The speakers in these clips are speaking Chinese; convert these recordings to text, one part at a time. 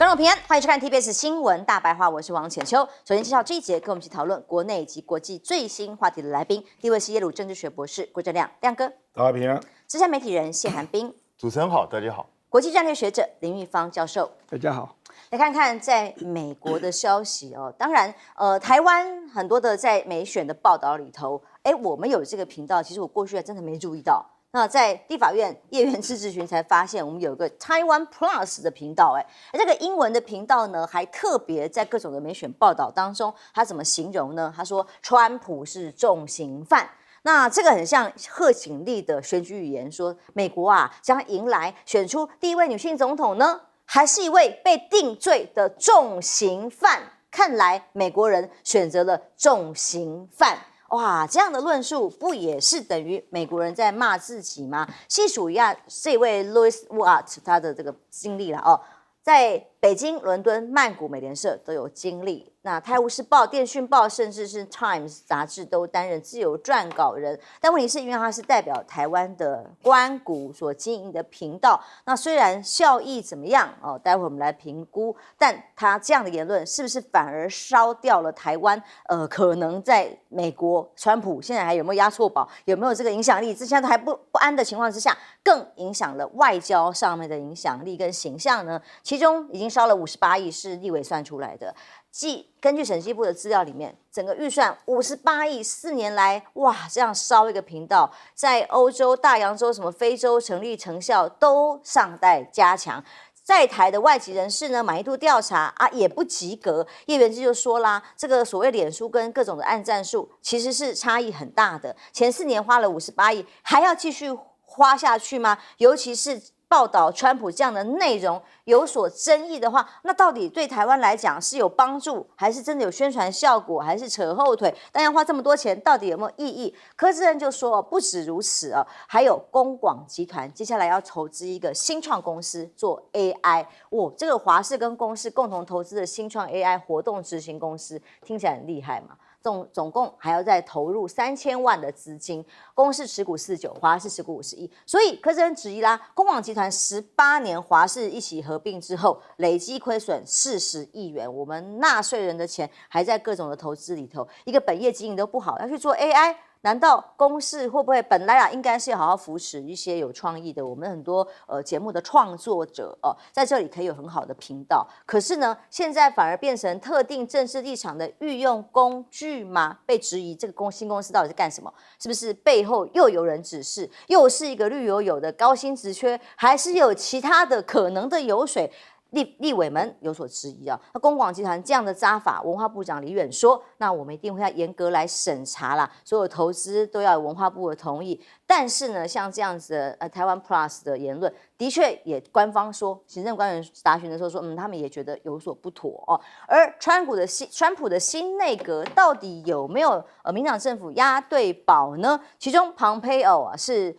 观众平安，欢迎收看 TBS 新闻大白话，我是王浅秋。首先介绍这一节跟我们一起讨论国内以及国际最新话题的来宾，第一位是耶鲁政治学博士郭正亮，亮哥；大家平安。资深媒体人谢寒冰；主持人好，大家好；国际战略学者林玉芳教授，大家好。来看看在美国的消息哦。当然，台湾很多的在美选的报道里头，我们有这个频道，其实我过去还真的没注意到。那在立法院叶元之质询才发现，我们有一个 Taiwan Plus 的频道，这个英文的频道呢，还特别在各种的美选报道当中，他怎么形容呢？他说川普是重刑犯。那这个很像贺锦丽的选举语言，说美国啊将迎来选出第一位女性总统呢，还是一位被定罪的重刑犯？看来美国人选择了重刑犯。哇，这样的论述不也是等于美国人在骂自己吗？细数一下这位 Louis Watt 他的这个经历了哦，在北京、伦敦、曼谷、美联社都有经历。那《泰晤士报》、《电讯报》甚至是《Times》杂志都担任自由撰稿人。但问题是因为他是代表台湾的官股所经营的频道，那虽然效益怎么样哦，待会我们来评估，但他这样的言论是不是反而烧掉了台湾？可能在美国川普现在还有没有押错宝，有没有这个影响力？之前都还不安的情况之下，更影响了外交上面的影响力跟形象呢？其中已经烧了58亿，是立委算出来的。根据审计部的资料里面，整个预算58亿，4年来，哇，这样烧一个频道，在欧洲、大洋洲、什么非洲成立成效都尚待加强。在台的外籍人士呢，满意度调查啊也不及格。叶元之就说啦，这个所谓脸书跟各种的按赞数其实是差异很大的。前4年花了58亿，还要继续花下去吗？尤其是报道川普这样的内容有所争议的话，那到底对台湾来讲是有帮助，还是真的有宣传效果，还是扯后腿？但要花这么多钱，到底有没有意义？柯志恩就说，不止如此啊，还有公广集团接下来要投资一个新创公司做 AI。这个华视跟公视共同投资的新创 AI 活动执行公司，听起来很厉害嘛？总共还要再投入3000万的资金，公视持股49%，华视持股51%，所以柯志恩质疑啦，公广集团18年华视一起合并之后，累积亏损40亿元，我们纳税人的钱还在各种的投资里头，一个本业经营都不好，要去做 AI。难道公视会不会本来应该是要好好扶持一些有创意的我们很多节目的创作者在这里可以有很好的频道？可是呢，现在反而变成特定政治立场的御用工具吗？被质疑这个新公司到底是干什么？是不是背后又有人指示，又是一个绿油油的高薪职缺，还是有其他的可能的油水？立委们有所质疑啊。那公广集团这样的扎法，文化部长李远说，那我们一定会要严格来审查啦，所有投资都要有文化部的同意。但是呢，像这样子的台湾 Plus 的言论，的确也官方说，行政官员答询的时候说，他们也觉得有所不妥哦。而川普的新内阁到底有没有民党政府押对宝呢？其中Pompeo是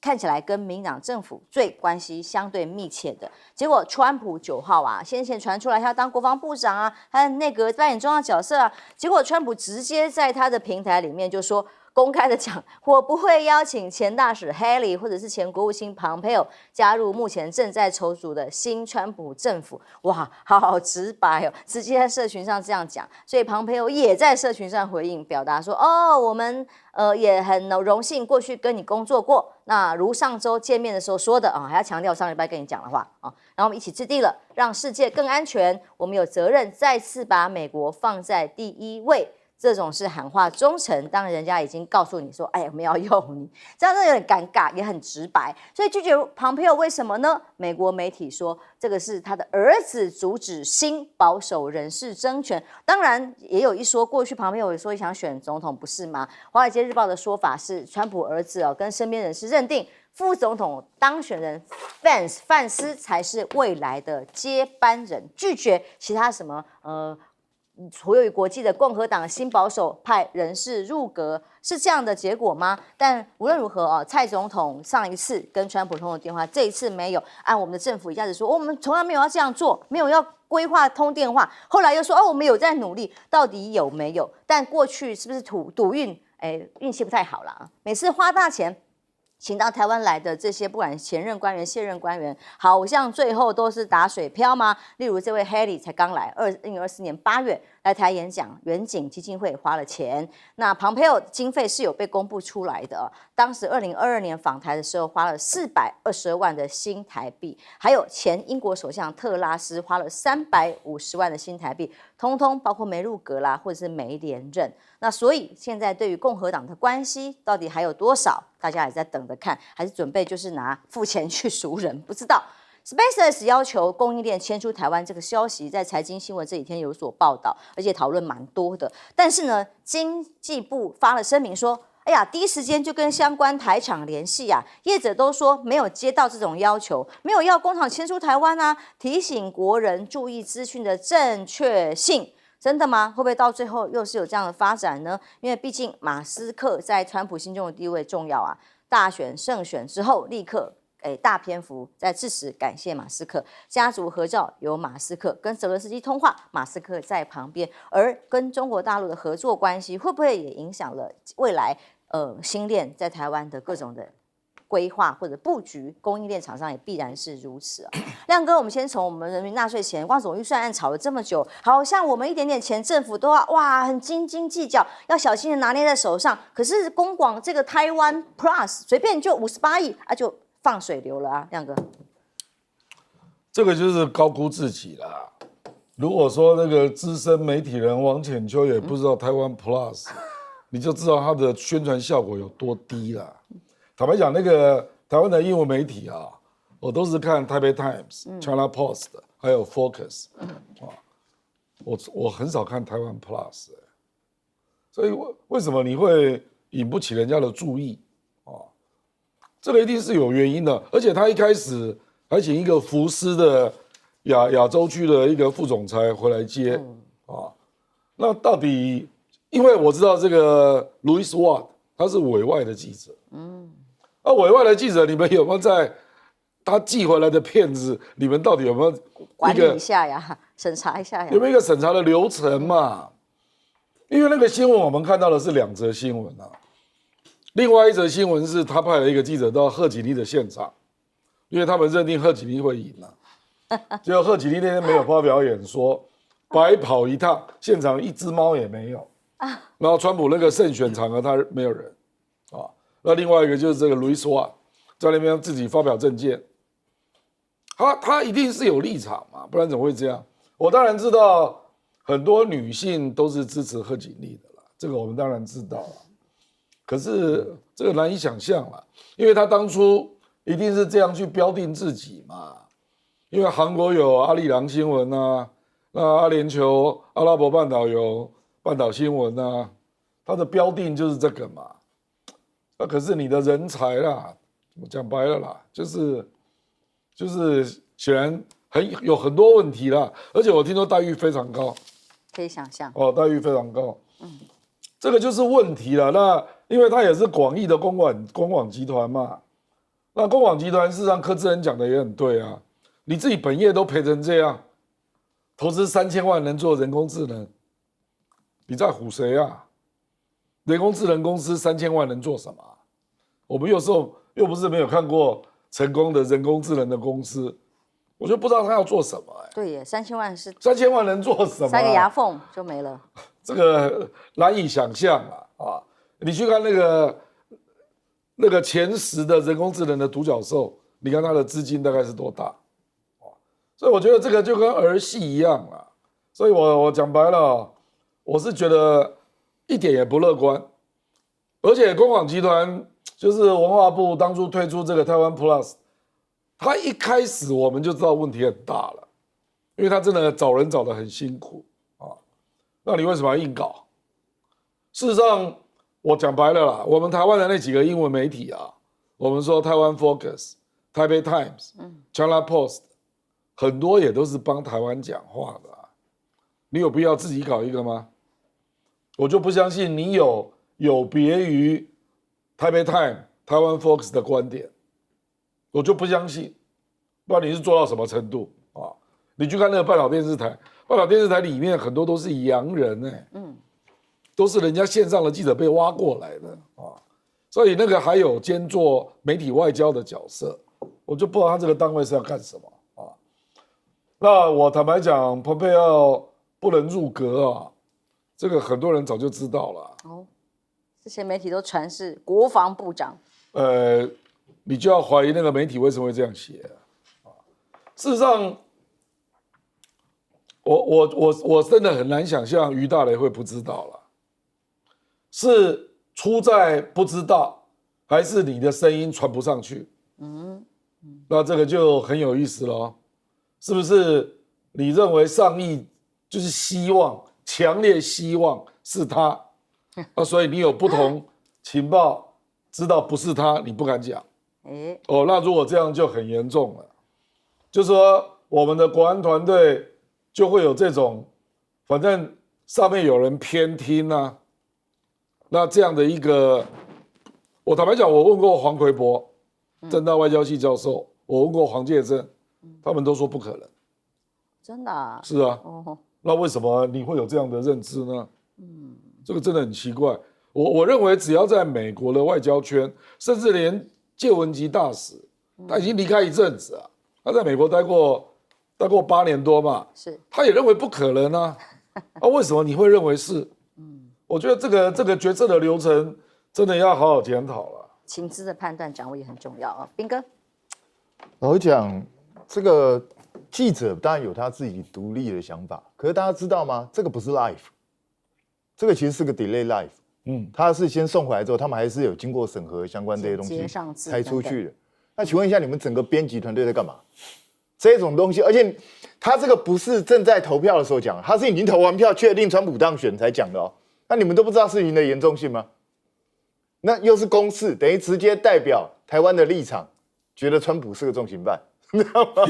看起来跟民党政府最关系相对密切的，结果川普9号先前传出来他要当国防部长他的内阁扮演重要角色结果川普直接在他的平台里面就说，公开的讲，我不会邀请前大使 Haley 或者是前国务卿 Pompeo 加入目前正在筹组的新川普政府。哇，好直白哦，直接在社群上这样讲。所以 Pompeo 也在社群上回应，表达说，我们也很荣幸过去跟你工作过。那如上周见面的时候说的还要强调上礼拜跟你讲的话然后我们一起制定了让世界更安全，我们有责任再次把美国放在第一位。这种是喊话忠诚，当人家已经告诉你说，我们要用你，这样真的有点尴尬，也很直白。所以拒绝Pompeo为什么呢？美国媒体说，这个是他的儿子阻止新保守人士争权。当然，也有一说，过去Pompeo也说想选总统，不是吗？华尔街日报的说法是，川普儿子跟身边人士认定，副总统当选人范斯才是未来的接班人，拒绝其他什么所有国际的共和党新保守派人士入阁，是这样的结果吗？但无论如何蔡总统上一次跟川普通了电话，这一次没有。按我们的政府一下子说，我们从来没有要这样做，没有要规划通电话，后来又说我们有在努力，到底有没有？但过去是不是赌运？运气不太好啦，每次花大钱请到台湾来的这些，不管前任官员、现任官员，好像最后都是打水漂吗？例如这位 Haley 才刚来，2024年8月来台演讲，远景基金会花了钱。那庞佩奥经费是有被公布出来的，当时2022年访台的时候花了422万的新台币，还有前英国首相特拉斯花了350万的新台币，通通包括梅路格啦，或者是没连任。那所以现在对于共和党的关系到底还有多少？大家也在等着看，还是准备就是付钱去赎人？不知道。SpaceX 要求供应链迁出台湾这个消息，在财经新闻这几天有所报道，而且讨论蛮多的。但是呢，经济部发了声明说，哎呀，第一时间就跟相关台厂联系啊，业者都说没有接到这种要求，没有要工厂迁出台湾啊，提醒国人注意资讯的正确性。真的吗？会不会到最后又是有这样的发展呢？因为毕竟马斯克在川普心中的地位重要啊。大选胜选之后，立刻大篇幅在致辞感谢马斯克，家族合照有马斯克，跟泽伦斯基通话，马斯克在旁边。而跟中国大陆的合作关系，会不会也影响了未来新链在台湾的各种的规划或者布局？供应链厂商也必然是如此啊。亮哥，我们先从我们人民纳税钱，光总预算案吵了这么久，好像我们一点点钱，政府都要很斤斤计较，要小心的拿捏在手上。可是公广这个台湾 Plus 随便就58亿啊，就放水流了啊，亮哥。这个就是高估自己啦。如果说那个资深媒体人王浅秋也不知道台湾 Plus，你就知道它的宣传效果有多低啦。坦白讲，那个台湾的英文媒体啊，我都是看台北 Times、China Post 还有 Focus 啊，我很少看台湾 Plus，所以为什么你会引不起人家的注意啊？这个一定是有原因的，而且他一开始还请一个福斯的亚洲区的一个副总裁回来接啊，那到底因为我知道这个 Louis Watt 他是委外的记者，委外的记者，你们有没有在他寄回来的片子，你们到底有没有管理一下呀，审查一下呀？有没有一个审查的流程嘛？因为那个新闻我们看到的是2则新闻啊，另外一则新闻是他派了一个记者到贺锦丽的现场，因为他们认定贺锦丽会赢啊，结果贺锦丽那天没有发表演说，白跑一趟，现场一只猫也没有啊。然后川普那个胜选场合他没有人啊。那另外一个就是这个 Louis Watt 在那边自己发表政见，他一定是有立场嘛，不然怎么会这样？我当然知道很多女性都是支持贺锦丽的啦，这个我们当然知道啦。可是这个难以想象啦，因为他当初一定是这样去标定自己嘛。因为韩国有阿里郎新闻啊，那阿联酋、阿拉伯半岛有半岛新闻啊，它的标定就是这个嘛。那可是你的人才啦，我讲白了啦，就是显然有很多问题啦，而且我听说待遇非常高，可以想象哦，待遇非常高，这个就是问题了。那因为它也是广义的公广集团嘛，那公广集团事实上柯志恩讲的也很对啊，你自己本业都赔成这样，投资3000万人做人工智能，你在唬谁啊？人工智能公司3000万人做什么？我们有时候又不是没有看过成功的人工智能的公司，我就不知道他要做什么。对耶，3000万是3000万人做什么？塞个牙缝就没了，这个难以想象啊！你去看那个前10的人工智能的独角兽，你看它的资金大概是多大？所以我觉得这个就跟儿戏一样啦。所以我讲白了，我是觉得一点也不乐观。而且公广集团就是文化部当初推出这个台湾 Plus， 它一开始我们就知道问题很大了，因为它真的找人找得很辛苦啊。那你为什么要硬搞？事实上，我讲白了啦，我们台湾的那几个英文媒体啊，我们说台湾 Focus、台北 Times、China Post， 很多也都是帮台湾讲话的啊。你有必要自己搞一个吗？我就不相信你有别于台北 Times、台湾 Focus 的观点，我就不相信。不然你是做到什么程度啊？你去看那个半岛电视台，半岛电视台里面很多都是洋人都是人家线上的记者被挖过来的啊。所以那个还有兼做媒体外交的角色，我就不知道他这个单位是要干什么啊。那我坦白讲，蓬佩奥不能入阁啊，这个很多人早就知道了。哦，这些媒体都传是国防部长。你就要怀疑那个媒体为什么会这样写啊？事实上，我真的很难想象于大雷会不知道了，是出在不知道，还是你的声音传不上去？那这个就很有意思了，是不是？你认为上亿就是希望，强烈希望是他，所以你有不同情报，知道不是他，你不敢讲。那如果这样就很严重了，就是说我们的国安团队就会有这种，反正上面有人偏听啊，那这样的一个，我坦白讲，我问过黄奎博，政大外交系教授，我问过黄介正，他们都说不可能。真的啊？是啊。那为什么你会有这样的认知呢？这个真的很奇怪。我认为只要在美国的外交圈，甚至连介文吉大使，他已经离开一阵子啊，他在美国待过8年多嘛，是，他也认为不可能啊。为什么你会认为是？我觉得这个决策的流程真的要好好检讨了。情资的判断掌握也很重要啊，彬哥。老实讲，这个记者当然有他自己独立的想法，可是大家知道吗？这个不是 live， 这个其实是个 delay live。他是先送回来之后，他们还是有经过审核相关这些东西才出去的。那请问一下，你们整个编辑团队在干嘛？这种东西，而且他这个不是正在投票的时候讲，他是已经投完票确定川普当选才讲的哦。那你们都不知道事情的严重性吗？那又是公示，等于直接代表台湾的立场，觉得川普是个重刑犯，你知道吗？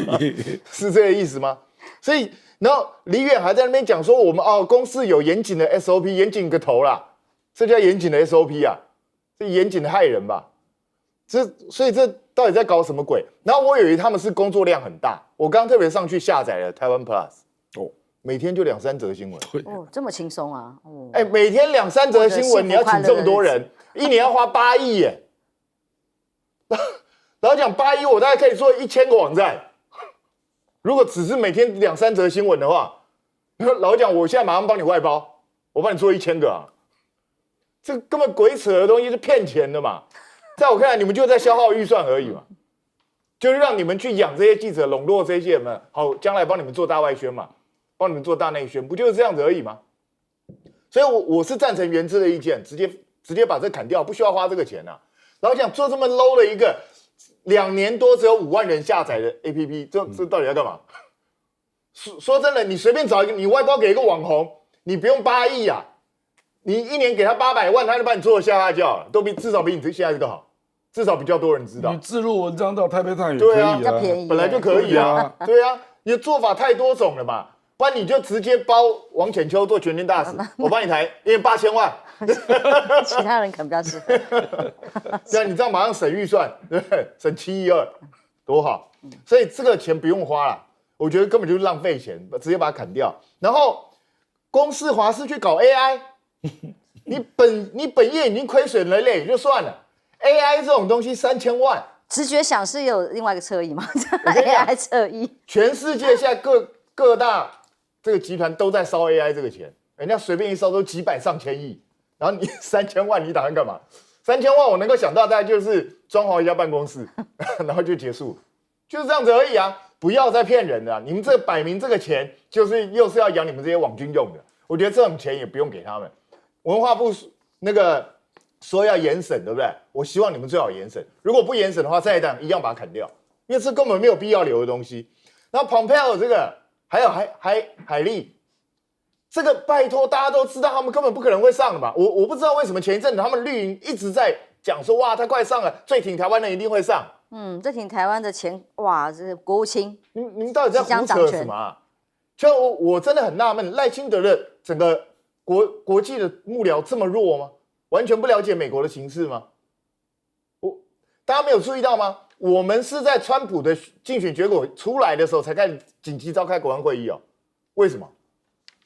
是这个意思吗？所以，然后李远还在那边讲说，我们公司有严谨的 SOP， 严谨个头啦。这叫严谨的 SOP 啊，这严谨的害人吧？所以这到底在搞什么鬼？然后我以为他们是工作量很大，我刚特别上去下载了台湾 Plus， 每天就2-3则新闻。这么轻松啊？每天2-3则新闻，你要请这么多人，一年要花8亿耶。然后讲8亿，我大概可以做1000个网站。如果只是每天2-3则新闻的话，老实讲，我现在马上帮你外包，我帮你做1000个啊。这根本鬼扯的东西是骗钱的嘛，在我看来，你们就在消耗预算而已嘛，就是让你们去养这些记者，笼络这些人，好，将来帮你们做大外宣嘛，帮你们做大内宣，不就是这样子而已吗？所以我是赞成原知的意见，直接把这砍掉，不需要花这个钱啊。然后讲做这么 low 的一个2年多只有5万人下载的 APP， 这到底要干嘛？说真的，你随便找一个，你外包给一个网红，你不用8亿啊。你一年给他800万，他就把你做的吓大叫了，至少比你现在这个好，至少比较多人知道。你置入文章到台北探也可以啊，比较便宜，本来就可以啊，对啊，你的做法太多种了嘛，不然你就直接包王浅秋做全权大使，我帮你抬，1年8000万，其他人可能比较适合。对啊，你这样马上省预算，对不对？省7亿2，多好。所以这个钱不用花了，我觉得根本就是浪费钱，直接把它砍掉。然后公视华视去搞 AI。你本业已经亏损了累也就算了 ，AI 这种东西3000万，直觉想是有另外一个侧翼吗？AI 侧翼，全世界现在各大这个集团都在烧 AI 这个钱，人家随便一烧都几百上千亿，然后你3000万，你打算干嘛？3000万我能够想到大概就是装潢一家办公室，然后就结束，就是这样子而已啊！不要再骗人了，你们这摆明这个钱又是要养你们这些网军用的，我觉得这种钱也不用给他们。文化部那个说要严审，对不对？我希望你们最好严审。如果不严审的话，再一档一样把它砍掉，因为这根本没有必要留的东西。然后 Pompeo 这个，还有海利，这个拜托大家都知道，他们根本不可能会上的嘛。我不知道为什么前一阵子他们绿营一直在讲说，哇，他快上了，最挺台湾人一定会上。最挺台湾的前，哇，这是国务卿，你们到底在胡扯什么啊？就我真的很纳闷，赖清德的整个国际的幕僚这么弱吗？完全不了解美国的形势吗？大家没有注意到吗？我们是在川普的竞选结果出来的时候才开始紧急召开国安会议哦。为什么？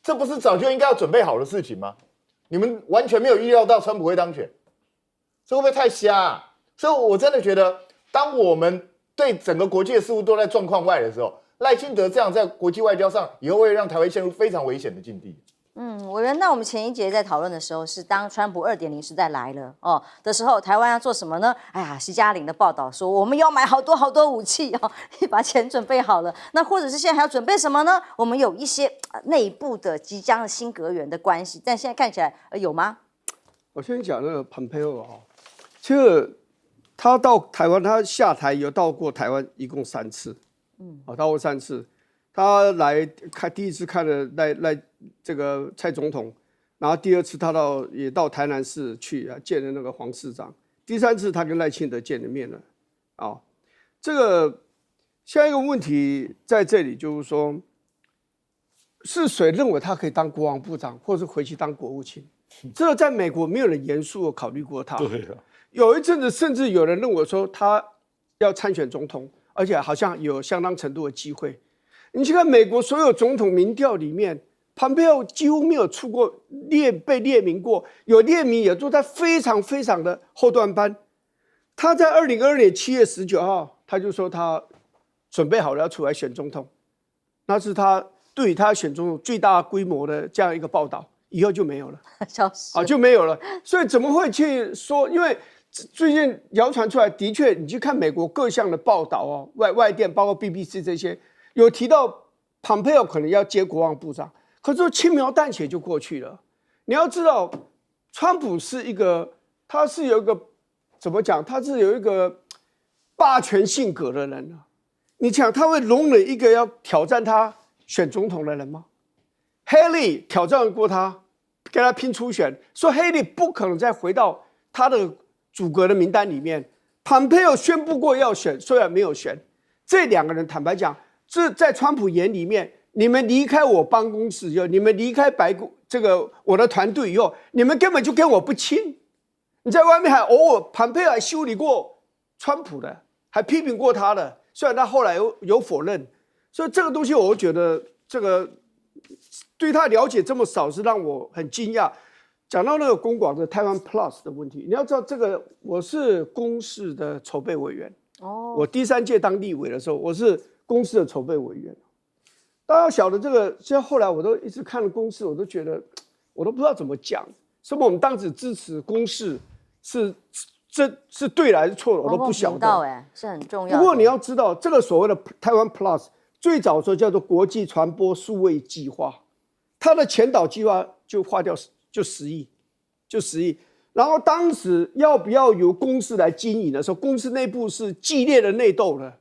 这不是早就应该要准备好的事情吗？你们完全没有预料到川普会当选，这会不会太瞎？所以我真的觉得，当我们对整个国际的事务都在状况外的时候，赖清德这样在国际外交上以后会让台湾陷入非常危险的境地。委员，那我们前一节在讨论的时候，是当川普2.0时代来了的时候，台湾要做什么呢？哎呀，徐嘉玲的报道说，我们要买好多武器把钱准备好了。那或者是现在还要准备什么呢？我们有一些内部的即将的新阁员的关系，但现在看起来有吗？我先讲那个蓬佩奥其实他到台湾，他下台有到过台湾一共3次，到过3次。他来看第一次看了这个蔡总统，然后第2次他也到台南市去见了那个黄市长，第3次他跟赖清德见了面了。这个下一个问题在这里就是说，是谁认为他可以当国防部长，或是回去当国务卿？这个在美国没有人严肃地考虑过他。对啊，有一阵子甚至有人认为说他要参选总统，而且好像有相当程度的机会。你去看美国所有总统民调里面，蓬佩奥几乎没有出过被列名过，有列名也都在非常非常的后段班。他在2022年7月19号，他就说他准备好了要出来选总统，那是他对于他选总统最大规模的这样一个报道，以后就没有了，消失就没有了。所以怎么会去说？因为最近谣传出来，的确你去看美国各项的报道外电包括 BBC 这些。有提到蓬佩奥可能要接国防部长，可是轻描淡写就过去了。你要知道，川普是他是有一个怎么讲？他是有一个霸权性格的人啊。你想他会容忍一个要挑战他选总统的人吗？黑利挑战过他，跟他拼初选，说黑利不可能再回到他的组阁的名单里面。蓬佩奥宣布过要选，虽然没有选。这2个人坦白讲。这在川普眼里面，你们离开我办公室以后，你们离开白宫我的团队以后，你们根本就跟我不亲。你在外面还偶尔蓬佩奥还修理过川普的，还批评过他的，虽然他后来有否认。所以这个东西，我觉得这个对他了解这么少，是让我很惊讶。讲到那个公广的台湾 Plus 的问题，你要知道这个，我是公视的筹备委员。我第3届当立委的时候，我是公视的筹备委员。大家晓得这个，现在后来我都一直看了公视，我都觉得我都不知道怎么讲。什么我们当时支持公视这是对的还是错的，我都不晓得。是很重要的。不过你要知道，这个所谓的台湾 Plus 最早时候叫做国际传播数位计划，它的前导计划就花掉就10亿。然后当时要不要由公司来经营的时候，公司内部是激烈的内斗的，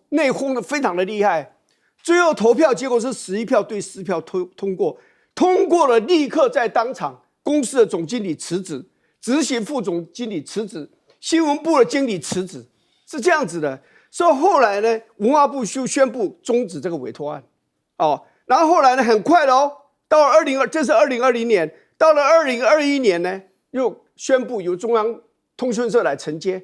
内讧的非常的厉害。最后投票结果是11票对10票通过，通过了立刻在当场，公司的总经理辞职，执行副总经理辞职，新闻部的经理辞职，是这样子的。所以后来呢，文化部就宣布终止这个委托案，然后后来呢，很快的到了这是2020年，到了2021年呢，又宣布由中央通讯社来承接，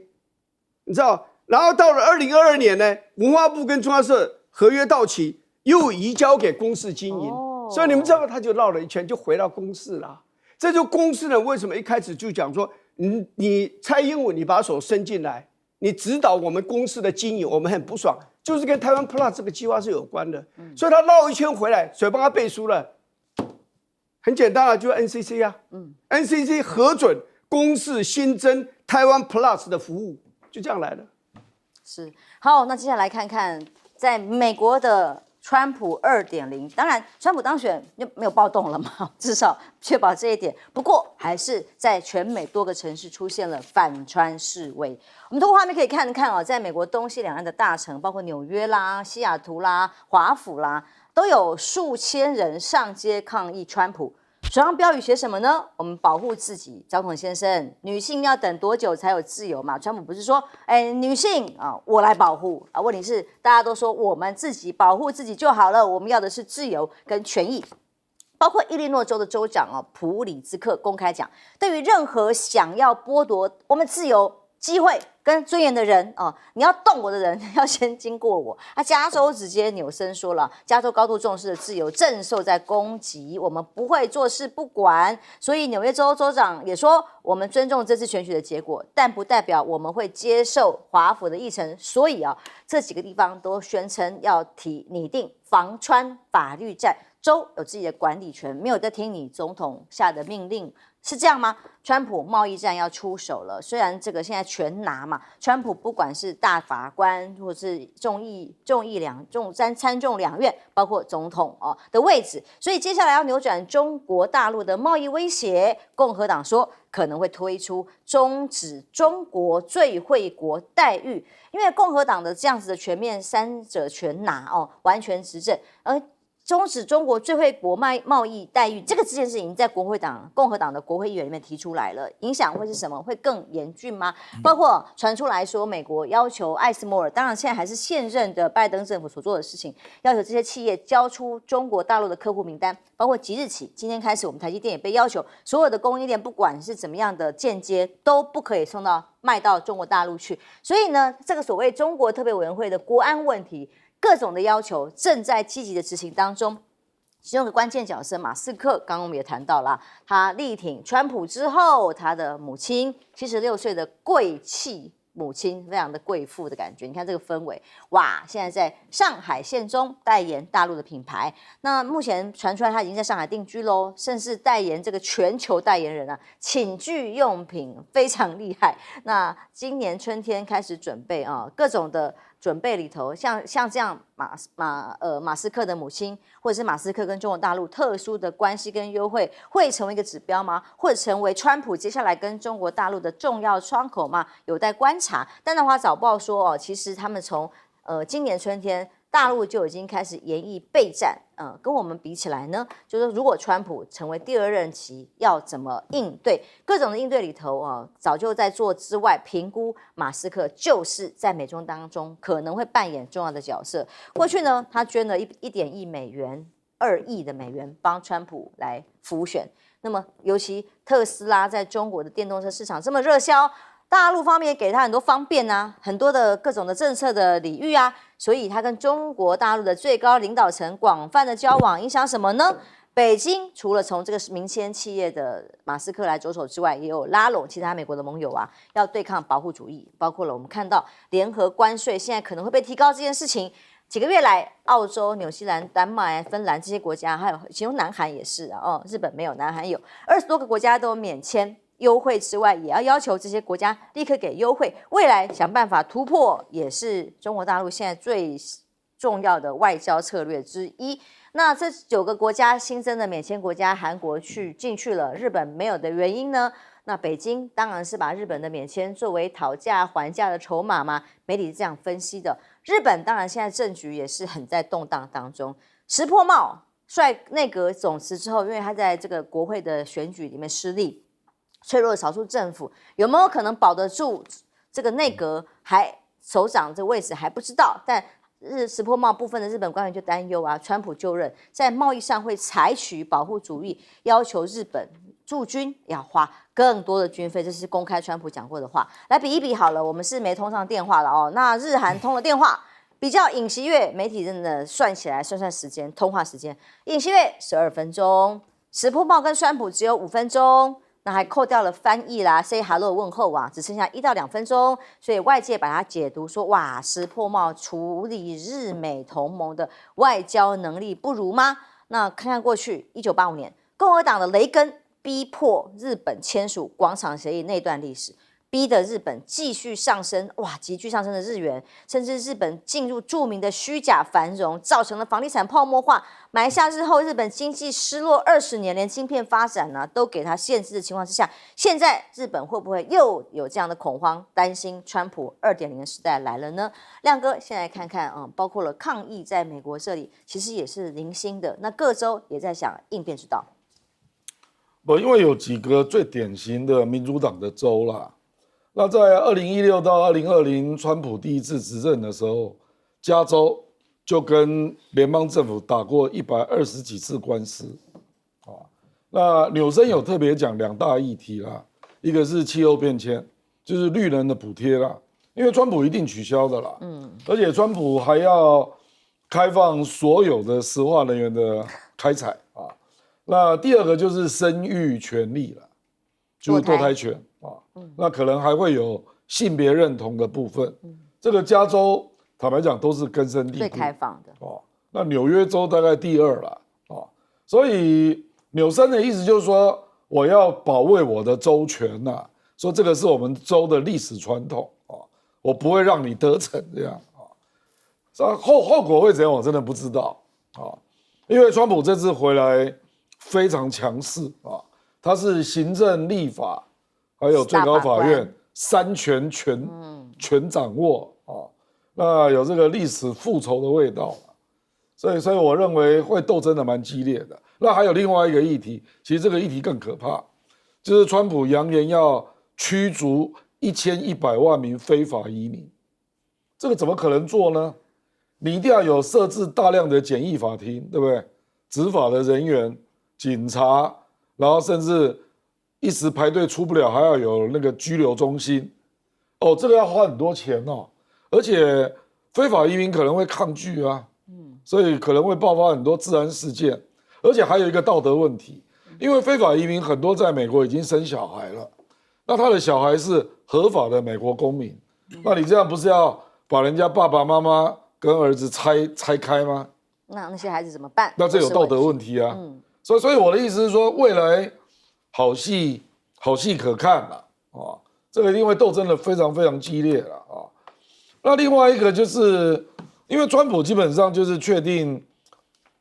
你知道，然后到了2022年呢，文化部跟中央社合约到期，又移交给公视经营，所以你们知道，他就绕了一圈，就回到公视了。这就公视人为什么一开始就讲说，你蔡英文你把手伸进来，你指导我们公司的经营，我们很不爽，就是跟台湾 Plus 这个计划是有关的。所以他绕一圈回来，谁帮他背书了？很简单啊，就是 NCC 啊。NCC 核准公视新增台湾 Plus 的服务，就这样来的。是好，那接下来看看在美国的川普2.0，当然川普当选就没有暴动了嘛，至少确保这一点。不过还是在全美多个城市出现了反川示威。我们通过画面可以看看在美国东西两岸的大城，包括纽约啦、西雅图啦、华府啦，都有数千人上街抗议川普。手上标语写什么呢？我们保护自己，总统先生，女性要等多久才有自由嘛？川普不是说，女性啊，我来保护啊。问题是大家都说我们自己保护自己就好了，我们要的是自由跟权益。包括伊利诺州的州长普里兹克公开讲，对于任何想要剥夺我们自由、机会跟尊严的人哦，你要动我的人要先经过我。加州直接扭身说了，加州高度重视的自由正受在攻击，我们不会坐视不管。所以纽约州州长也说，我们尊重这次选举的结果，但不代表我们会接受华府的议程。所以这几个地方都宣称要拟定防川法律战，州有自己的管理权，没有在听你总统下的命令。是这样吗？川普贸易战要出手了，虽然这个现在全拿嘛，川普不管是大法官或是参众两院，包括总统的位置，所以接下来要扭转中国大陆的贸易威胁，共和党说可能会推出终止中国最惠国待遇，因为共和党的这样子的全面三者全拿完全执政，终止中国最惠国贸易待遇，这个之前是已经在共和党的国会议员里面提出来了，影响会是什么？会更严峻吗？包括传出来说，美国要求艾斯摩尔，当然现在还是现任的拜登政府所做的事情，要求这些企业交出中国大陆的客户名单，包括即日起，今天开始，我们台积电也被要求，所有的供应链不管是怎么样的间接，都不可以卖到中国大陆去。所以呢，这个所谓中国特别委员会的国安问题，各种的要求正在积极的执行当中，其中的关键角色马斯克，刚刚我们也谈到了，他力挺川普之后，他的母亲76岁的贵气母亲，非常的贵妇的感觉。你看这个氛围，哇！现在在上海县中代言大陆的品牌，那目前传出来他已经在上海定居喽，甚至代言这个全球代言人寝具用品非常厉害。那今年春天开始准备各种的准备里头，像这样马斯克的母亲，或者是马斯克跟中国大陆特殊的关系跟优惠，会成为一个指标吗？或者成为川普接下来跟中国大陆的重要窗口吗？有待观察。但南华早报说其实他们从今年春天，大陆就已经开始研议备战，跟我们比起来呢，就是如果川普成为第二任期，要怎么应对？各种的应对里头早就在做之外，评估马斯克就是在美中当中可能会扮演重要的角色。过去呢，他捐了1.1亿美元，2亿的美元帮川普来辅选。那么，尤其特斯拉在中国的电动车市场这么热销，大陆方面也给他很多方便很多的各种的政策的礼遇所以他跟中国大陆的最高领导层广泛的交往，影响什么呢？北京除了从这个民间企业的马斯克来着手之外，也有拉拢其他美国的盟友要对抗保护主义，包括了我们看到联合关税现在可能会被提高这件事情。几个月来，澳洲、纽西兰、丹麦、芬兰这些国家，还有其中南韩也是日本没有，南韩有20多个国家都有免签优惠之外，也要求这些国家立刻给优惠，未来想办法突破，也是中国大陆现在最重要的外交策略之一。那这9个国家新增的免签国家，韩国进去了，日本没有的原因呢？那北京当然是把日本的免签作为讨价还价的筹码嘛，媒体是这样分析的。日本当然现在政局也是很在动荡当中，石破茂率内阁总辞之后，因为他在这个国会的选举里面失利，脆弱的少数政府有没有可能保得住这个内阁首长这个位置还不知道，但石破茂部分的日本官员就担忧川普就任在贸易上会采取保护主义，要求日本驻军要花更多的军费，这是公开川普讲过的话。来比一比好了，我们是没通上电话了那日韩通了电话，比较尹锡悦，媒体真的算起来算时间，通话时间，尹锡悦12分钟，石破茂跟川普只有5分钟。那还扣掉了翻译啦 ，say hello 问候只剩下1到2分钟，所以外界把它解读说，哇，石破茂处理日美同盟的外交能力不如吗？那看看过去1985年，共和党的雷根逼迫日本签署广场协议那段历史，逼得日本继续上升，急剧上升的日元，甚至日本进入著名的虚假繁荣，造成了房地产泡沫化，埋下日后日本经济失落20年，连晶片发展都给它限制的情况之下，现在日本会不会又有这样的恐慌，担心川普2.0的时代来了呢？亮哥，先来看看包括了抗议在美国这里，其实也是零星的，那各州也在想应变之道。因为有几个最典型的民主党的州啦。那在2016到2020，川普第一次执政的时候，加州就跟联邦政府打过120几次官司，那纽森有特别讲2大议题啦，一个是气候变迁，就是绿能的补贴啦，因为川普一定取消的啦，而且川普还要开放所有的石化能源的开采啊。那第二个就是生育权利了，就是堕胎权啊，那可能还会有性别认同的部分，这个加州坦白讲都是根深蒂固，最开放的哦。那纽约州大概第二了啊，所以纽森的意思就是说，我要保卫我的州权呐，说这个是我们州的历史传统啊，我不会让你得逞这样啊。后果会怎样，我真的不知道啊，因为川普这次回来非常强势啊，他是行政、立法还有最高法院三权全掌握啊，那有这个历史复仇的味道。所以我认为会斗争的蛮激烈的。那还有另外一个议题，其实这个议题更可怕，就是川普扬言要驱逐1100万名非法移民，这个怎么可能做呢？你一定要有设置大量的简易法庭，对不对？执法的人员、警察，然后甚至一时排队出不了，还要有那个拘留中心。哦，这个要花很多钱哦，而且非法移民可能会抗拒啊。所以可能会爆发很多治安事件，而且还有一个道德问题，因为非法移民很多在美国已经生小孩了，那他的小孩是合法的美国公民，那你这样不是要把人家爸爸妈妈跟儿子拆开吗？那些孩子怎么办？那这有道德问题啊。所以我的意思是说，未来好戏可看了啊，这个一定会斗争的非常非常激烈了啊。那另外一个就是。因为川普基本上就是确定，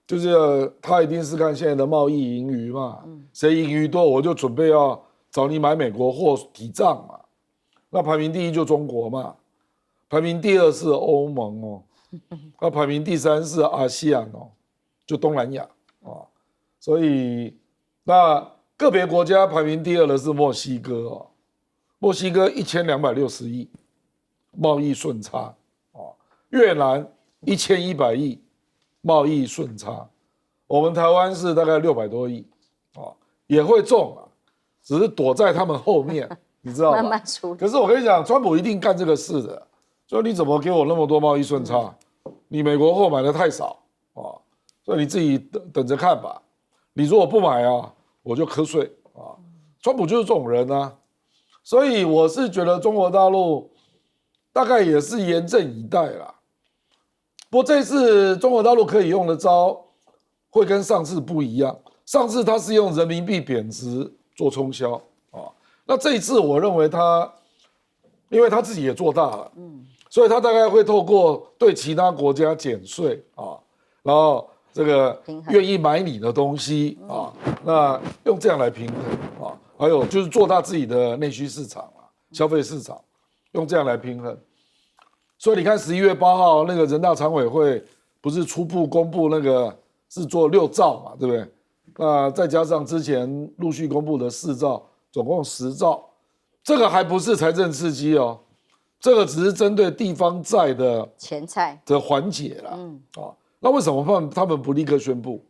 就是他一定是看现在的贸易盈余嘛，谁盈余多，我就准备要找你买美国货抵账嘛。那排名第一就中国嘛，排名第二是欧盟哦，那排名第三是阿西安哦，就东南亚啊。所以那个别国家排名第二的是墨西哥哦，墨西哥1260亿贸易顺差哦，越南1100亿贸易顺差，我们台湾是大概600多亿，也会中啊，只是躲在他们后面，你知道吗？慢慢处理。可是我跟你讲，川普一定干这个事的，所以你怎么给我那么多贸易顺差？你美国货买的太少啊，所以你自己等着看吧。你如果不买啊，我就瞌睡啊。川普就是这种人啊，所以我是觉得中国大陆大概也是严阵以待啦。不过这次中国大陆可以用的招会跟上次不一样，上次他是用人民币贬值做冲销啊，那这一次我认为他，因为他自己也做大了，所以他大概会透过对其他国家减税啊，然后这个愿意买你的东西啊，那用这样来平衡啊，还有就是做大自己的内需市场啊，消费市场，用这样来平衡。所以你看11月8号那个人大常委会不是初步公布那个是做6兆嘛，对不对？那再加上之前陆续公布的4兆，总共10兆，这个还不是财政刺激哦，这个只是针对地方债的前菜的缓解啦。那为什么他们不立刻宣布？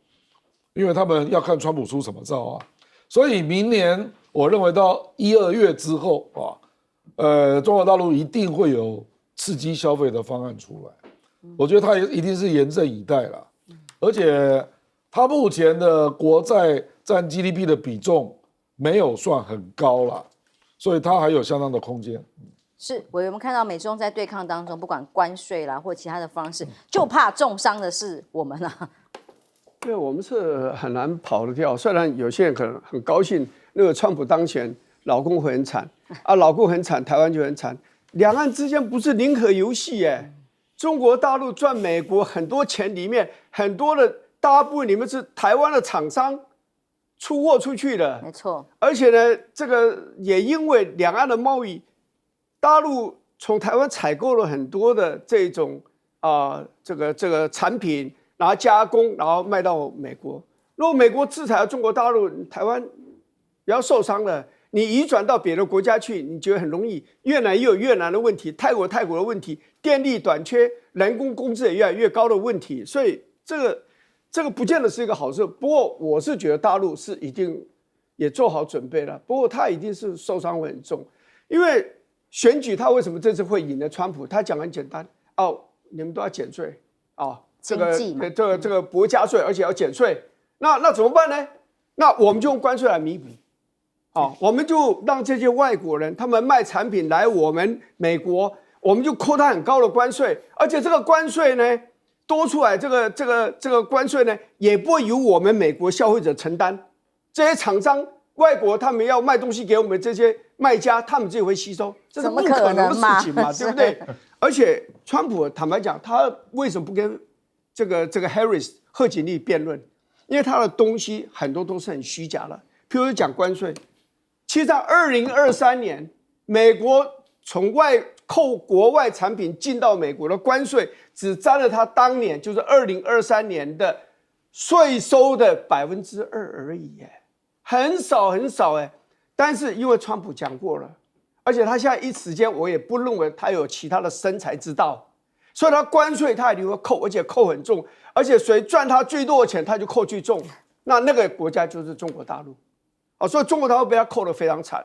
因为他们要看川普出什么招啊。所以明年我认为到1、2月之后啊，中国大陆一定会有刺激消费的方案出来，我觉得他一定是严阵以待啦，而且他目前的国债占 GDP 的比重没有算很高啦，所以他还有相当的空间。是我们看到美中在对抗当中，不管关税啦或其他的方式，就怕重伤的是我们啊。对，我们是很难跑得掉。虽然有些人可能很高兴，那个川普当选，老公会很惨啊，老公很惨，台湾就很惨。两岸之间不是零和游戏耶，中国大陆赚美国很多钱，里面很多的大部分你们是台湾的厂商出货出去的，没错。而且呢，这个也因为两岸的贸易，大陆从台湾采购了很多的这种这个产品，然后加工，然后卖到美国。如果美国制裁了中国大陆，台湾也要受伤了。你移转到别的国家去，你觉得很容易。越南也有越南的问题，泰国的问题，电力短缺，人工工资也越来越高的问题，所以这个不见得是一个好事。不过我是觉得大陆是一定也做好准备了，不过他一定是受伤会很重，因为选举他为什么这次会赢了川普？他讲很简单哦，你们都要减税哦，这个不会加税，而且要减税。那怎么办呢？那我们就用关税来弥补。我们就让这些外国人他们卖产品来我们美国，我们就扣他很高的关税，而且这个关税呢多出来，这个关税呢也不会由我们美国消费者承担，这些厂商外国他们要卖东西给我们这些卖家，他们自己会吸收，这是不可能的事情嘛，对不对？而且川普坦白讲，他为什么不跟这个 Harris 贺锦丽辩论？因为他的东西很多都是很虚假的，譬如讲关税。其实在2023年，美国从扣国外产品进到美国的关税，只占了他当年就是2023年的税收的2%而已，很少很少哎。但是因为川普讲过了，而且他现在一时间我也不认为他有其他的生财之道，所以他关税他一定会扣，而且扣很重，而且谁赚他最多的钱，他就扣最重。那个国家就是中国大陆。所以中国大陆被他扣得非常惨。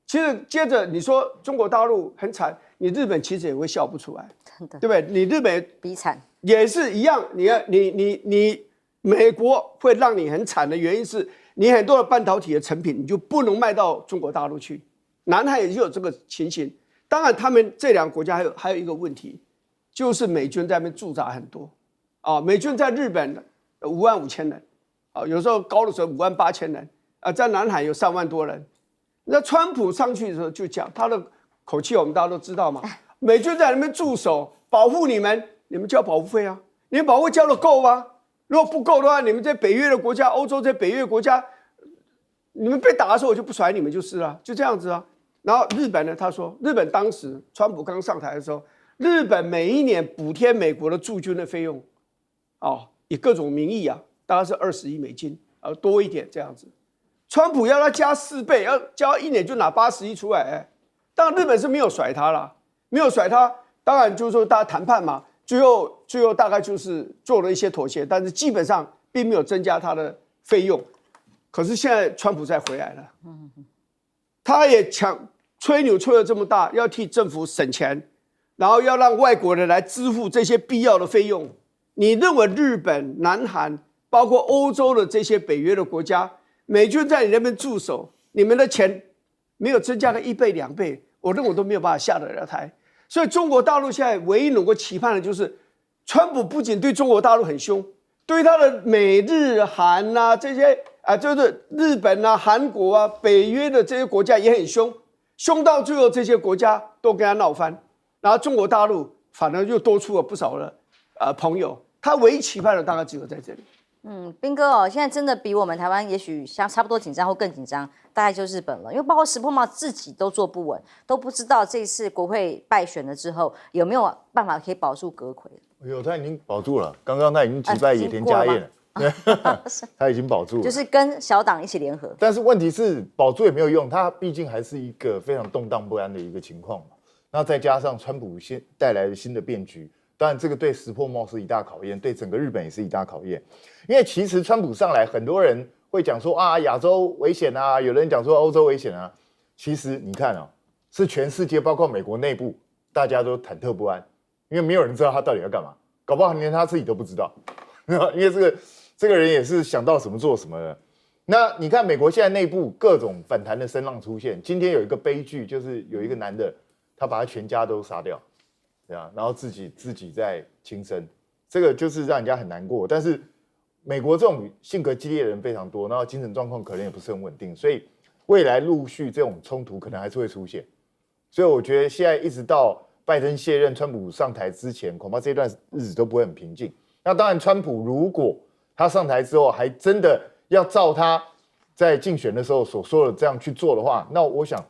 其实接着你说中国大陆很惨，你日本其实也会笑不出来，对不对？你日本比惨也是一样，你美国会让你很惨的原因是你很多的半导体的成品你就不能卖到中国大陆去。南海也就有这个情形。当然，他们这两个国家还有一个问题，就是美军在那边驻扎很多美军在日本55000人有时候高的时候58000人。在南海有3万多人，那川普上去的时候就讲他的口气，我们大家都知道嘛。美军在那边驻守，保护你们交保护费啊，你们保护费交的够吗？如果不够的话，你们这北约的国家，欧洲这北约国家，你们被打的时候我就不甩你们就是了，就这样子啊。然后日本呢，他说日本当时川普刚上台的时候，日本每一年补贴美国的驻军的费用，以各种名义大概是20亿美金，多一点这样子。川普要他加4倍，要加1年就拿80亿出来，当然日本是没有甩他啦，没有甩他，当然就是说大家谈判嘛，最后大概就是做了一些妥协，但是基本上并没有增加他的费用。可是现在川普再回来了，他也吹牛吹了这么大，要替政府省钱，然后要让外国人来支付这些必要的费用。你认为日本、南韩，包括欧洲的这些北约的国家？美军在你那边驻守，你们的钱没有增加个1倍2倍，我认为都没有办法下得了台。所以中国大陆现在唯一能够期盼的就是，川普不仅对中国大陆很凶，对他的美日韩这些就是日本韩国北约的这些国家也很凶，凶到最后这些国家都跟他闹翻，然后中国大陆反而又多出了不少的朋友，他唯一期盼的大概只有在这里。彬哥现在真的比我们台湾也许差不多紧张或更紧张，大概就日本了，因为包括石破茂自己都坐不稳，都不知道这次国会败选了之后有没有办法可以保住阁揆。他已经保住了，刚刚他已经击败野田佳彦了，他已经保住了，就是跟小党一起联合。但是问题是保住也没有用，他毕竟还是一个非常动荡不安的一个情况嘛。那再加上川普带来的新的变局。当然，这个对石破茂是一大考验，对整个日本也是一大考验。因为其实川普上来，很多人会讲说亚洲危险有人讲说欧洲危险其实你看是全世界包括美国内部大家都忐忑不安，因为没有人知道他到底要干嘛，搞不好连他自己都不知道。因为这个人也是想到什么做什么的。那你看美国现在内部各种反弹的声浪出现，今天有一个悲剧，就是有一个男的他把他全家都杀掉。然后自己在轻生，这个就是让人家很难过。但是美国这种性格激烈的人非常多，然后精神状况可能也不是很稳定，所以未来陆续这种冲突可能还是会出现。所以我觉得现在一直到拜登卸任、川普上台之前，恐怕这段日子都不会很平静。那当然，川普如果他上台之后还真的要照他在竞选的时候所说的这样去做的话，那我想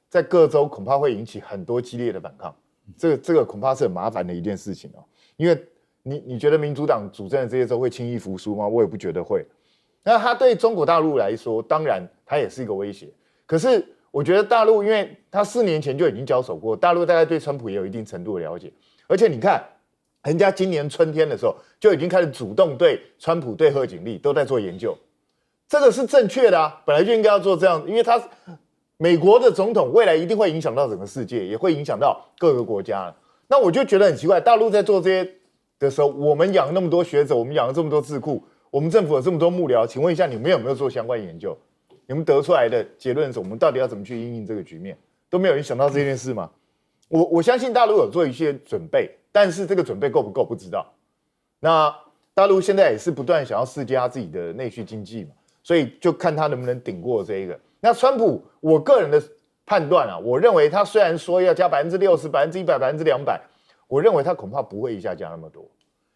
在各州恐怕会引起很多激烈的反抗。这个恐怕是很麻烦的一件事情因为你觉得民主党主政的这些州会轻易服输吗？我也不觉得会。那他对中国大陆来说，当然他也是一个威胁。可是我觉得大陆，因为他4年前就已经交手过，大陆大概对川普也有一定程度的了解。而且你看，人家今年春天的时候就已经开始主动对川普、对贺锦丽都在做研究，这个是正确的本来就应该要做这样，因为他美国的总统未来一定会影响到整个世界，也会影响到各个国家。那我就觉得很奇怪，大陆在做这些的时候，我们养那么多学者，我们养了这么多智库，我们政府有这么多幕僚，请问一下，你们有没有做相关研究？你们得出来的结论是我们到底要怎么去因应这个局面？都没有人想到这件事吗？我相信大陆有做一些准备，但是这个准备够不够不知道。那大陆现在也是不断想要刺激他自己的内需经济嘛，所以就看他能不能顶过这一个。那川普，我个人的判断啊，我认为他虽然说要加60%、100%、200%，我认为他恐怕不会一下加那么多，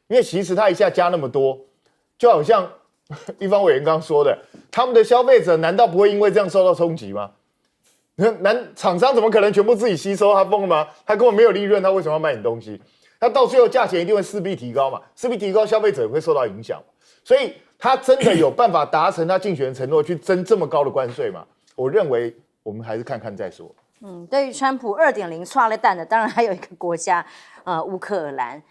因为其实他一下加那么多，就好像一方委员刚刚说的，他们的消费者难道不会因为这样受到冲击吗？厂商怎么可能全部自己吸收？他疯了吗？他根本没有利润，他为什么要卖你东西？他到最后价钱一定会势必提高嘛，势必提高，消费者也会受到影响。所以他真的有办法达成他竞选承诺，去征这么高的关税吗？我认为我们还是看看再说。对于川普2.0唰了蛋的，当然还有一个国家，乌克兰。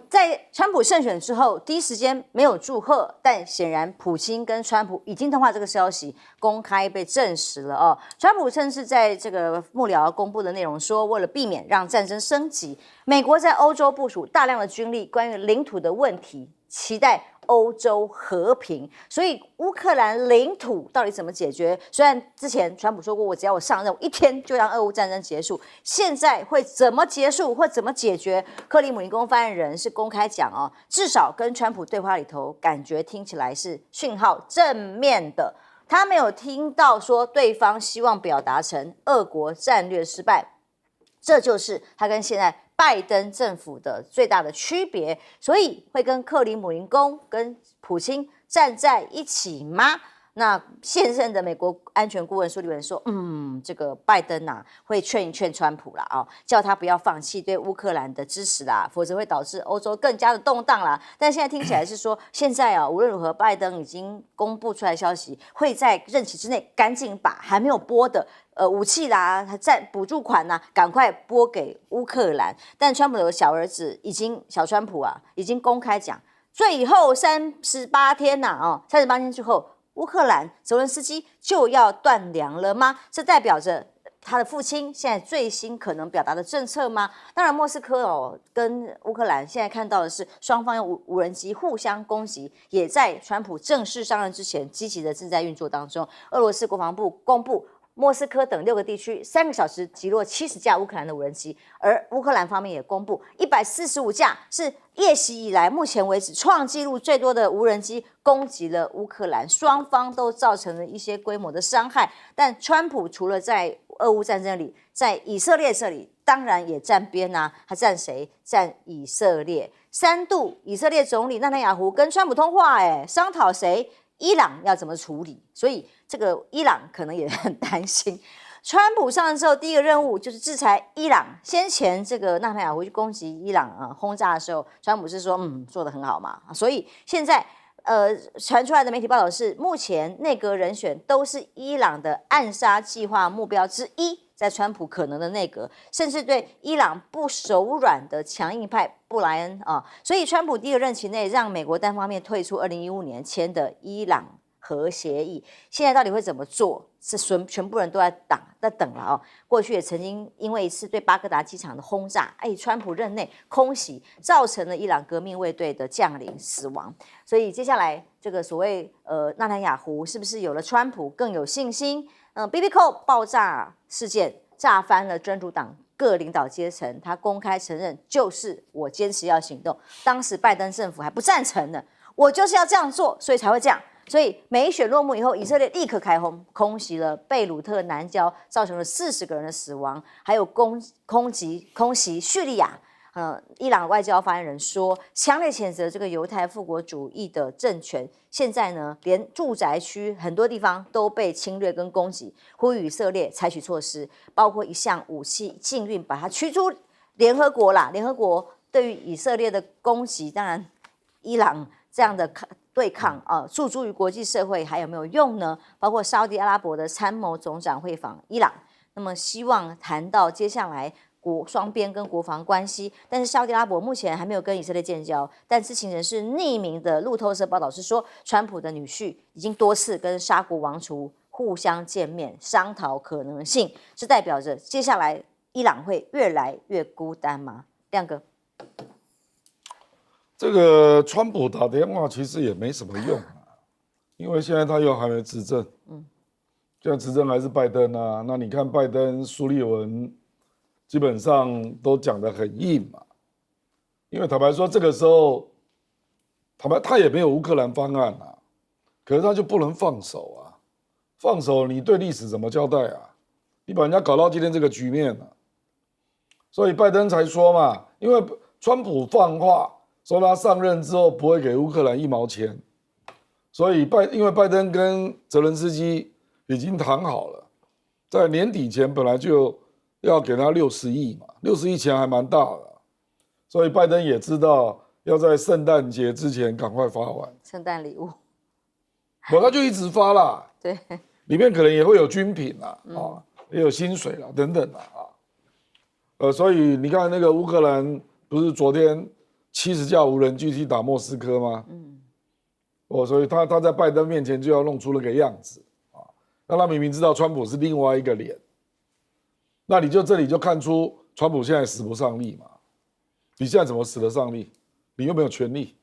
在川普胜选之后，第一时间没有祝贺，但显然普京跟川普已经通话这个消息公开被证实了哦。川普甚至在这个幕僚公布的内容说，为了避免让战争升级，美国在欧洲部署大量的军力，关于领土的问题，期待欧洲和平，所以乌克兰领土到底怎么解决？虽然之前川普说过，只要我上任，1天就让俄乌战争结束。现在会怎么结束或怎么解决？克里姆林宫发言人是公开讲哦，至少跟川普对话里头，感觉听起来是讯号正面的。他没有听到说对方希望表达成俄国战略失败，这就是他跟现在拜登政府的最大的区别，所以会跟克里姆林宫跟普京站在一起吗？那现任的美国安全顾问苏利文说，这个拜登会劝一劝川普啦，叫他不要放弃对乌克兰的支持啦，否则会导致欧洲更加的动荡啦。但现在听起来是说，现在无论如何，拜登已经公布出来消息，会在任期之内赶紧把还没有拨的武器啦、补助款赶快拨给乌克兰。但川普的小儿子小川普已经公开讲，最后38天38天之后，乌克兰泽伦斯基就要断粮了吗？这代表着他的父亲现在最新可能表达的政策吗？当然，莫斯科跟乌克兰现在看到的是双方用无人机互相攻击，也在川普正式上任之前积极的正在运作当中。俄罗斯国防部公布，莫斯科等6个地区3个小时击落70架乌克兰的无人机，而乌克兰方面也公布145架是夜袭以来目前为止创纪录最多的无人机攻击了乌克兰，双方都造成了一些规模的伤害。但川普除了在俄乌战争里，在以色列这里当然也站边他站谁？站以色列。3度以色列总理纳坦雅胡跟川普通话，商讨谁？伊朗要怎么处理？所以这个伊朗可能也很担心。川普上任之后，第一个任务就是制裁伊朗。先前这个纳坦雅胡去攻击伊朗轰炸的时候，川普是说做得很好嘛。所以现在传出来的媒体报道是，目前内阁人选都是伊朗的暗杀计划目标之一，在川普可能的内阁，甚至对伊朗不手软的强硬派布莱恩所以川普第一个任期内让美国单方面退出2015年签的伊朗核协议，现在到底会怎么做？是全部人都在等了过去也曾经因为一次对巴格达机场的轰炸，川普任内空袭，造成了伊朗革命卫队的将领死亡。所以接下来这个所谓纳坦雅胡是不是有了川普更有信心？BB Call 爆炸事件炸翻了真主党各领导阶层，他公开承认就是我坚持要行动，当时拜登政府还不赞成呢，我就是要这样做，所以才会这样。所以美选落幕以后，以色列立刻开轰，空袭了贝鲁特南郊，造成了40个人的死亡，还有空袭叙利亚。伊朗外交发言人说，强烈谴责这个犹太复国主义的政权。现在呢，连住宅区很多地方都被侵略跟攻击，呼吁以色列采取措施，包括一项武器禁运，把它驱出联合国啦。联合国对于以色列的攻击，当然伊朗这样的对抗诉诸于国际社会还有没有用呢？包括沙特阿拉伯的参谋总长会访伊朗，那么希望谈到接下来双边跟国防关系，但是沙特阿拉伯目前还没有跟以色列建交。但知情人士匿名的路透社报道是说，川普的女婿已经多次跟沙国王储互相见面商讨可能性，是代表着接下来伊朗会越来越孤单吗？亮哥，这个川普打电话其实也没什么用啊，因为现在他又还没执政，现在执政还是拜登啊。那你看拜登、苏利文基本上都讲得很硬嘛，因为坦白说这个时候，他也没有乌克兰方案啊，可是他就不能放手啊，放手你对历史怎么交代啊？你把人家搞到今天这个局面了，所以拜登才说嘛，因为川普放话说他上任之后不会给乌克兰1毛钱，所以因为拜登跟泽伦斯基已经谈好了，在年底前本来就要给他60亿嘛，60亿钱还蛮大的，所以拜登也知道要在圣诞节之前赶快发完圣诞礼物，他就一直发啦，对，里面可能也会有军品啦，也有薪水啦等等啦所以你看那个乌克兰不是昨天70架无人机去打莫斯科吗？所以他在拜登面前就要弄出那个样子那他明明知道川普是另外一个脸，那你就这里就看出川普现在使不上力嘛？你现在怎么使得上力？你又没有权力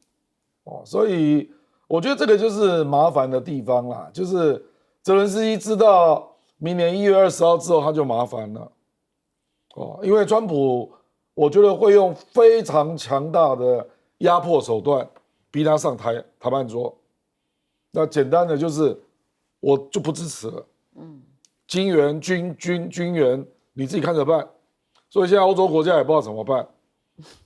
所以我觉得这个就是麻烦的地方啦，就是泽伦斯基知道明年1月20号之后他就麻烦了因为川普我觉得会用非常强大的压迫手段逼他上谈判桌。那简单的就是我就不支持了，金援军援你自己看着办。所以现在欧洲国家也不知道怎么办，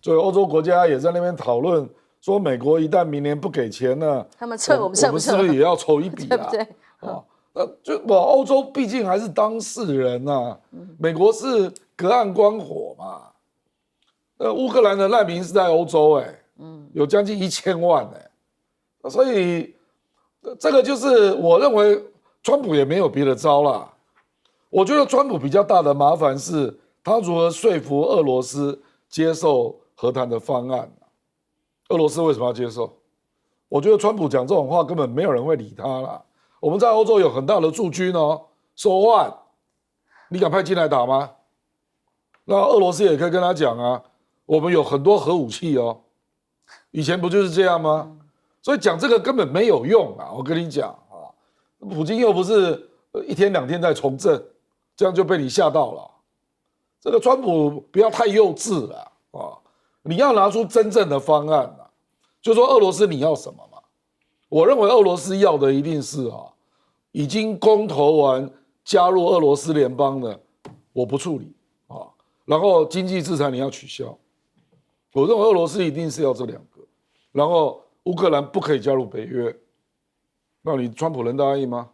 所以欧洲国家也在那边讨论说，美国一旦明年不给钱呢，他们撤我们撤不撤？是不是也要筹一笔对不对？欧洲毕竟还是当事人美国是隔岸观火嘛。乌克兰的难民是在欧洲有将近1000万所以这个就是我认为川普也没有别的招啦。我觉得川普比较大的麻烦是他如何说服俄罗斯接受和谈的方案。俄罗斯为什么要接受？我觉得川普讲这种话根本没有人会理他啦。我们在欧洲有很大的驻军，so what？你敢派进来打吗？那俄罗斯也可以跟他讲我们有很多核武器以前不就是这样吗？所以讲这个根本没有用我跟你讲普京又不是1天2天在从政，这样就被你吓到了。这个川普不要太幼稚了你要拿出真正的方案就说俄罗斯你要什么嘛？我认为俄罗斯要的一定是已经公投完加入俄罗斯联邦的，我不处理然后经济制裁你要取消。我认为俄罗斯一定是要这2个，然后乌克兰不可以加入北约。那你川普能答应吗？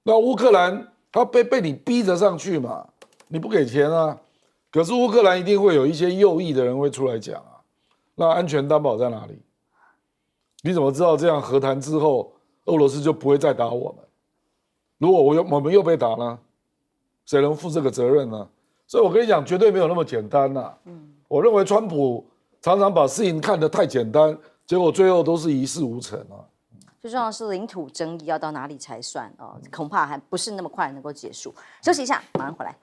那乌克兰他被你逼着上去嘛，你不给钱可是乌克兰一定会有一些右翼的人会出来讲那安全担保在哪里？你怎么知道这样和谈之后俄罗斯就不会再打我们？如果我们又被打呢？谁能负这个责任呢？所以我跟你讲，绝对没有那么简单我认为川普常常把事情看得太简单，结果最后都是一事无成最重要的是领土争议要到哪里才算恐怕还不是那么快能够结束。休息一下，马上回来。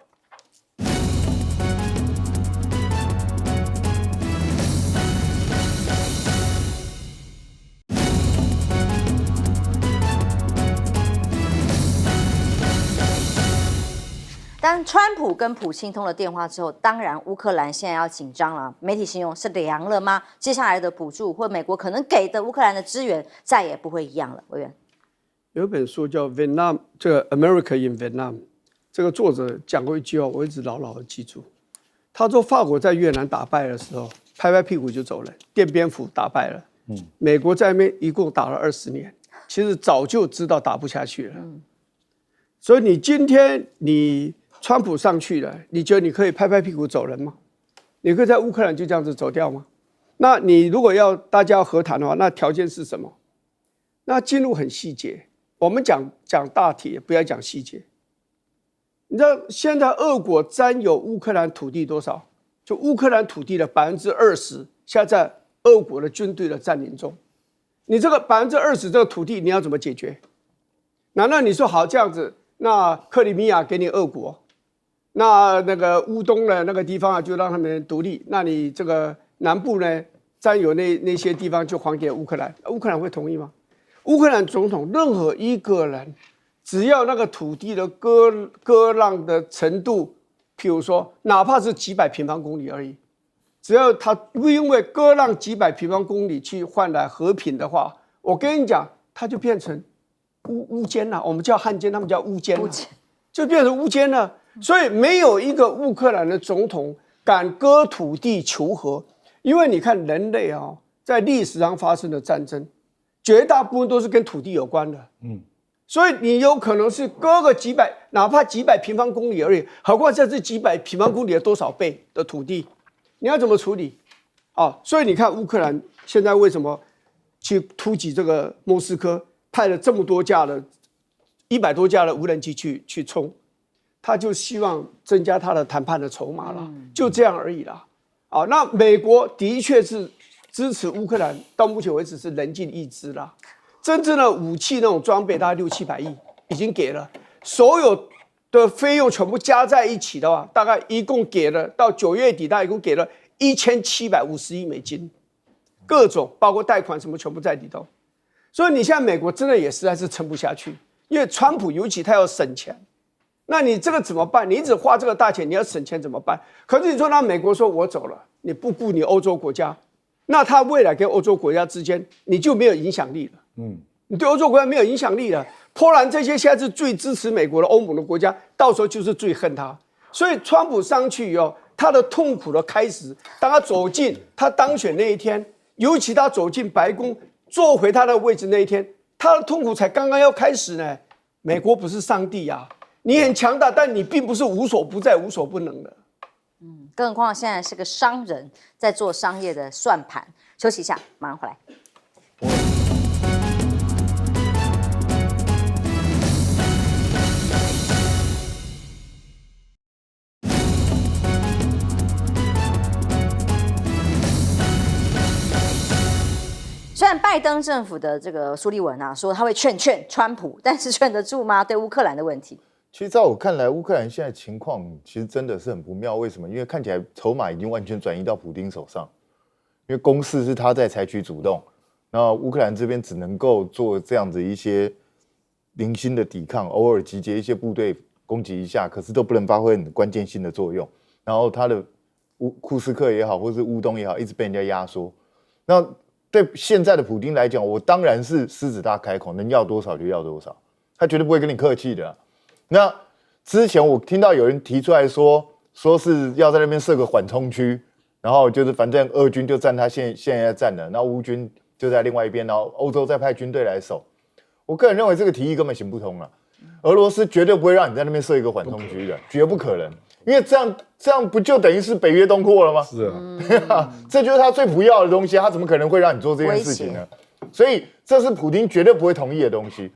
当川普跟普京通了电话之后，当然乌克兰现在要紧张了。媒体形容是凉了吗？接下来的补助或美国可能给的乌克兰的资源再也不会一样了。委员，有一本书叫《Vietnam》，这个 America in Vietnam， 这个作者讲过一句话，我一直牢牢的记住。他说法国在越南打败的时候，拍拍屁股就走了，奠边府打败了。美国在那边一共打了20年，其实早就知道打不下去了。所以你今天川普上去了，你觉得你可以拍拍屁股走人吗？你可以在乌克兰就这样子走掉吗？那你如果要大家要和谈的话，那条件是什么？那进入很细节，我们讲大体，不要讲细节。你知道现在俄国占有乌克兰土地多少？就乌克兰土地的20%，现在在俄国的军队的占领中。你这个20%这个土地你要怎么解决？难道你说好这样子，那克里米亚给你俄国，那个乌东的那个地方啊，就让他们独立，那你这个南部呢，占有那些地方就还给乌克兰，乌克兰会同意吗？乌克兰总统任何一个人，只要那个土地的割让的程度，譬如说哪怕是几百平方公里而已，只要他因为割让几百平方公里去换来和平的话，我跟你讲，他就变成乌奸了。我们叫汉奸，他们叫乌奸了，就变成乌奸了。所以没有一个乌克兰的总统敢割土地求和，因为你看人类啊，在历史上发生的战争，绝大部分都是跟土地有关的。所以你有可能是割个几百，哪怕几百平方公里而已，何况这是几百平方公里的多少倍的土地，你要怎么处理？所以你看乌克兰现在为什么去突击这个莫斯科，派了这么多架的100多架的无人机去冲，他就希望增加他的谈判的筹码了，就这样而已啦。那美国的确是支持乌克兰，到目前为止是人尽亦知啦。真正的武器那种装备，大概600-700亿已经给了，所有的费用全部加在一起的话，大概一共给了到9月底，大概一共给了1750亿美金，各种包括贷款什么全部在里头。所以你现在美国真的也实在是撑不下去，因为川普尤其他要省钱，那你这个怎么办？你一直花这个大钱，你要省钱怎么办？可是你说那美国说我走了，你不顾你欧洲国家，那他未来跟欧洲国家之间你就没有影响力了。你对欧洲国家没有影响力了。波兰这些现在是最支持美国的欧盟的国家，到时候就是最恨他。所以川普上去以后，他的痛苦的开始，当他走进他当选那一天，尤其他走进白宫坐回他的位置那一天，他的痛苦才刚刚要开始呢。美国不是上帝啊，你很强大，但你并不是无所不在、无所不能的。更何况现在是个商人在做商业的算盘。休息一下，马上回来。虽然拜登政府的这个苏利文啊说他会劝川普，但是劝得住吗？对乌克兰的问题，其实在我看来，乌克兰现在情况其实真的是很不妙。为什么？因为看起来筹码已经完全转移到普丁手上，因为攻势是他在采取主动，然后乌克兰这边只能够做这样子一些零星的抵抗，偶尔集结一些部队攻击一下，可是都不能发挥很关键性的作用。然后他的库斯克也好，或是乌东也好，一直被人家压缩。那对现在的普丁来讲，我当然是狮子大开口，能要多少就要多少，他绝对不会跟你客气的。那之前我听到有人提出来说是要在那边设个缓冲区，然后就是反正俄军就占他现在占了，然后乌军就在另外一边，然后欧洲再派军队来守。我个人认为这个提议根本行不通了。俄罗斯绝对不会让你在那边设一个缓冲区的，绝不可能。因为这样不就等于是北约东扩了吗？是啊，这就是他最不要的东西，他怎么可能会让你做这件事情呢？所以这是普丁绝对不会同意的东西。